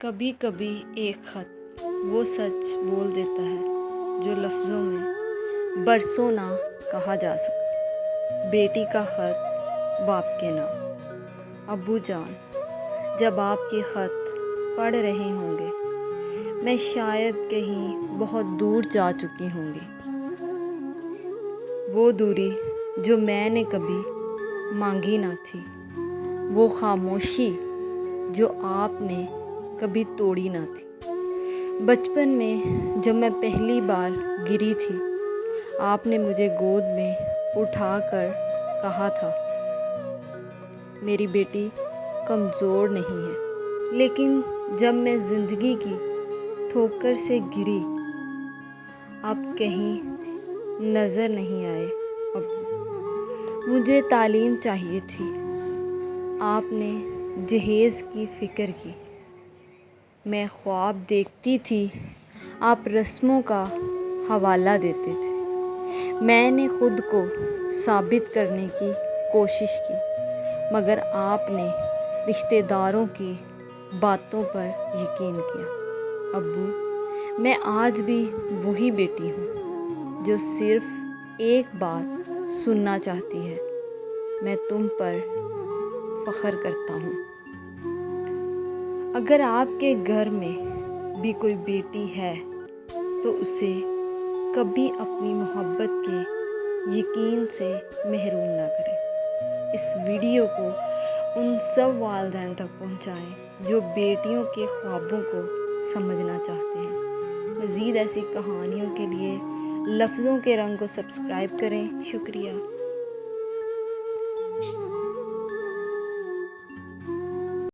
کبھی کبھی ایک خط وہ سچ بول دیتا ہے جو لفظوں میں برسوں نہ کہا جا سکتا۔ بیٹی کا خط باپ کے نام۔ ابو جان، جب آپ یہ خط پڑھ رہے ہوں گے، میں شاید کہیں بہت دور جا چکی ہوں گی۔ وہ دوری جو میں نے کبھی مانگی نہ تھی، وہ خاموشی جو آپ نے کبھی توڑی نہ تھی۔ بچپن میں جب میں پہلی بار گری تھی، آپ نے مجھے گود میں اٹھا کر کہا تھا، میری بیٹی کمزور نہیں ہے۔ لیکن جب میں زندگی کی ٹھوکر سے گری، آپ کہیں نظر نہیں آئے۔ ابو، مجھے تعلیم چاہیے تھی، آپ نے جہیز کی فکر کی۔ میں خواب دیکھتی تھی، آپ رسموں کا حوالہ دیتے تھے۔ میں نے خود کو ثابت کرنے کی کوشش کی، مگر آپ نے رشتہ داروں کی باتوں پر یقین کیا۔ ابو، میں آج بھی وہی بیٹی ہوں جو صرف ایک بات سننا چاہتی ہے، میں تم پر فخر کرتا ہوں۔ اگر آپ کے گھر میں بھی کوئی بیٹی ہے تو اسے کبھی اپنی محبت کے یقین سے محروم نہ کریں۔ اس ویڈیو کو ان سب والدین تک پہنچائیں جو بیٹیوں کے خوابوں کو سمجھنا چاہتے ہیں۔ مزید ایسی کہانیوں کے لیے لفظوں کے رنگ کو سبسکرائب کریں۔ شکریہ۔